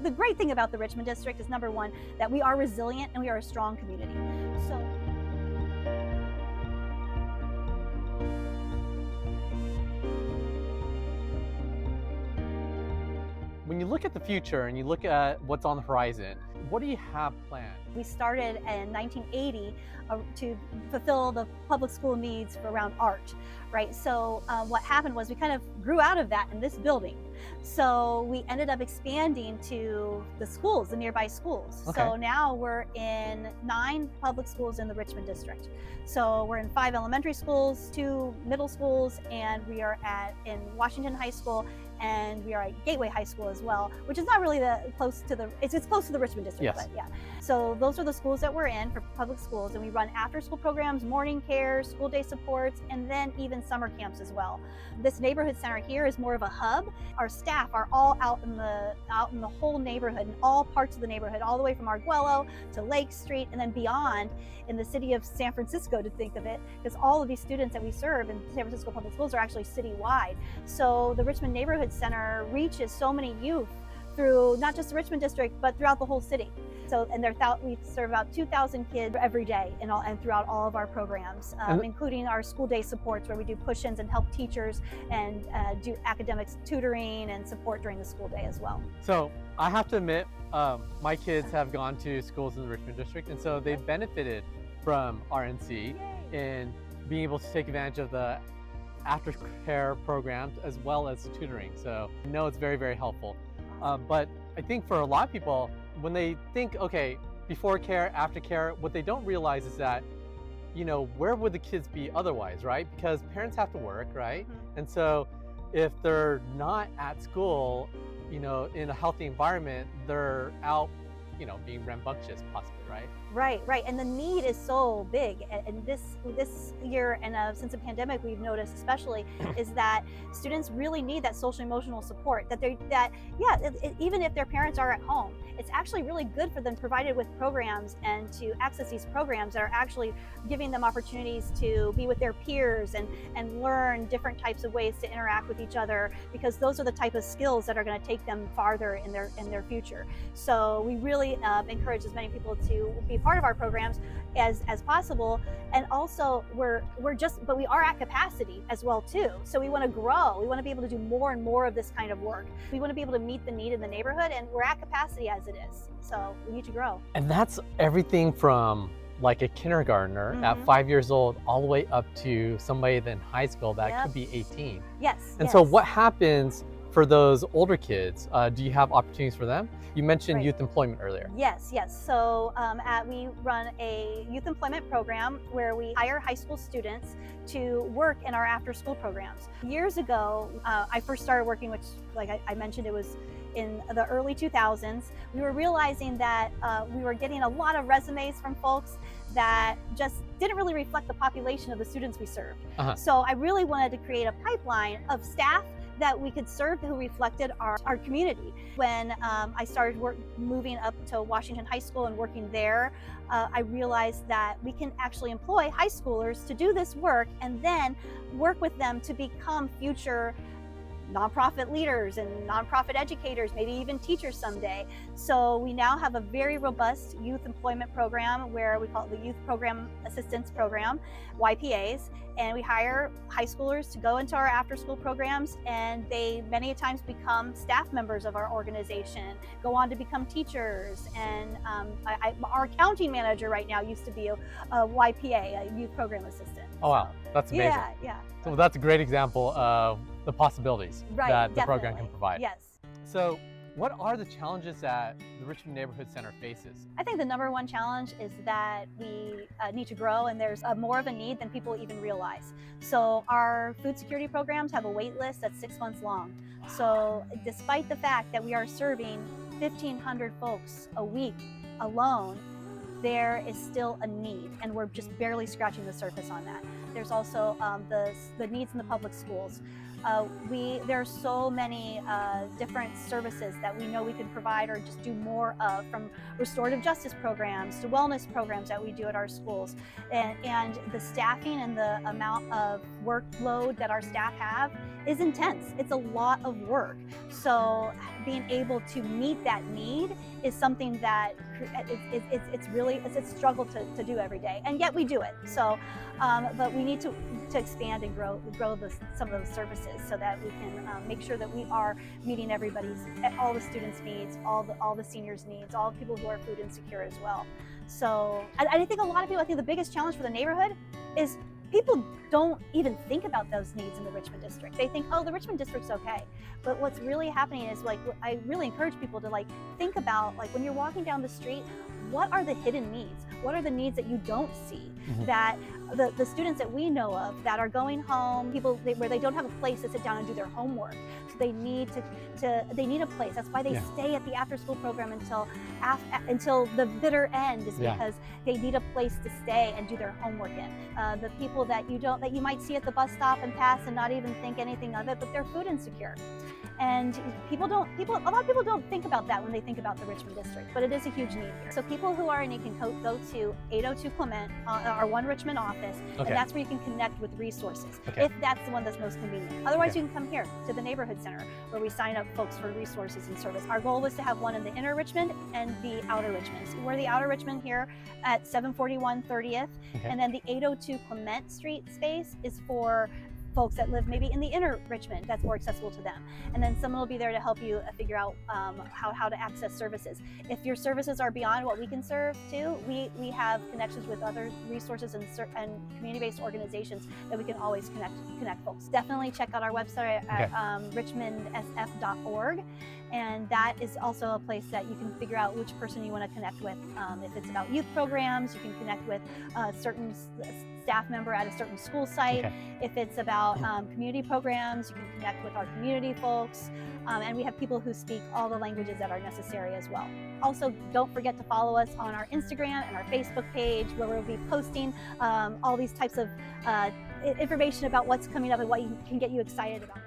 the great thing about the Richmond District is, number one, that we are resilient and we are a strong community. So. When you look at the future and you look at what's on the horizon, what do you have planned? We started in 1980 to fulfill the public school needs for around art, right? So what happened was we kind of grew out of that in this building. So we ended up expanding to the schools, the nearby schools. Okay. So now we're in 9 public schools in the Richmond District. So we're in 5 elementary schools, 2 middle schools, and we are in Washington High School, and we are at Gateway High School as well, which is not really it's close to the Richmond District, Yes. But yeah. So those are the schools that we're in for public schools, and we run after-school programs, morning care, school day supports, and then even summer camps as well. This neighborhood center here is more of a hub. Our staff are all out in the whole neighborhood, in all parts of the neighborhood, all the way from Arguello to Lake Street, and then beyond in the city of San Francisco, to think of it, because all of these students that we serve in San Francisco public schools are actually citywide. So the Richmond Neighborhood Center reaches so many youth through not just the Richmond District, but throughout the whole city. So, and we serve about 2,000 kids every day and throughout all of our programs, including our school day supports, where we do push-ins and help teachers and do academics tutoring and support during the school day as well. So I have to admit, my kids have gone to schools in the Richmond District, and so they've benefited from RNC in being able to take advantage of the aftercare programs as well as the tutoring. So I know it's very, very helpful. But I think for a lot of people, when they think, okay, before care, after care, what they don't realize is that, where would the kids be otherwise, right? Because parents have to work, right? Mm-hmm. And so if they're not at school, in a healthy environment, they're out, being rambunctious possibly, right? Right. And the need is so big. And this year, and since the pandemic, we've noticed especially, is that students really need that social emotional support. Even if their parents are at home, it's actually really good for them, provided with programs and to access these programs that are actually giving them opportunities to be with their peers and learn different types of ways to interact with each other, because those are the type of skills that are going to take them farther in their future. So we really encourage as many people to be part of our programs as possible. And also but we are at capacity as well too. So we want to grow. We want to be able to do more and more of this kind of work. We want to be able to meet the need in the neighborhood, and we're at capacity as it is. So we need to grow. And that's everything from like a kindergartner at 5 years old all the way up to somebody in high school that could be 18. Yes. And so what happens for those older kids? Do you have opportunities for them? You mentioned youth employment earlier. Yes. So we run a youth employment program where we hire high school students to work in our after-school programs. Years ago, I first started working, which, like I mentioned, it was in the early 2000s. We were realizing that we were getting a lot of resumes from folks that just didn't really reflect the population of the students we served. So I really wanted to create a pipeline of staff that we could serve who reflected our community. When I started moving up to Washington High School and working there, I realized that we can actually employ high schoolers to do this work and then work with them to become future nonprofit leaders and nonprofit educators, maybe even teachers someday. So we now have a very robust youth employment program where we call it the Youth Program Assistance Program, YPAs, and we hire high schoolers to go into our after-school programs, and they many times become staff members of our organization, go on to become teachers. And our accounting manager right now used to be a YPA, a Youth Program Assistant. Oh wow, that's amazing. Yeah. So that's a great example of the possibilities that the program can provide. Yes. So what are the challenges that the Richmond Neighborhood Center faces? I think the number one challenge is that we need to grow, and there's more of a need than people even realize. So our food security programs have a wait list that's 6 months long. So despite the fact that we are serving 1,500 folks a week alone, there is still a need, and we're just barely scratching the surface on that. There's also the needs in the public schools. There are so many different services that we know we can provide or just do more of, from restorative justice programs to wellness programs that we do at our schools. And the staffing and the amount of workload that our staff have is intense. It's a lot of work. So being able to meet that need is something that it's really a struggle to do every day, and yet we do it. So, but we need to expand and grow some of those services so that we can make sure that we are meeting all the students' needs, all the seniors' needs, all people who are food insecure as well. So I think a lot of people, I think the biggest challenge for the neighborhood is people don't even think about those needs in the Richmond District. They think, oh, the Richmond District's okay. But what's really happening is, like, I really encourage people to think about, when you're walking down the street, what are the hidden needs? What are the needs that you don't see? Mm-hmm. That the students that we know of that are going home, where they don't have a place to sit down and do their homework. So they need they need a place. That's why they stay at the after school program until the bitter end, is because they need a place to stay and do their homework in. The people that you might see at the bus stop and pass and not even think anything of it, but they're food insecure. And a lot of people don't think about that when they think about the Richmond District, but it is a huge need here. So people who are in need can go to 802 Clement, our One Richmond office, and that's where you can connect with resources, if that's the one that's most convenient. Otherwise, you can come here to the Neighborhood Center, where we sign up folks for resources and service. Our goal was to have one in the inner Richmond and the outer Richmond. So we're the outer Richmond here at 741 30th, and then the 802 Clement Street space is for folks that live maybe in the inner Richmond, that's more accessible to them. And then someone will be there to help you figure out how to access services. If your services are beyond what we can serve too, we have connections with other resources and community-based organizations that we can always connect folks. Definitely check out our website at richmondsf.org. And that is also a place that you can figure out which person you want to connect with. If it's about youth programs, you can connect with a certain staff member at a certain school site. If it's about community programs, you can connect with our community folks. And we have people who speak all the languages that are necessary as well. Also, don't forget to follow us on our Instagram and our Facebook page, where we'll be posting all these types of information about what's coming up and what can get you excited about.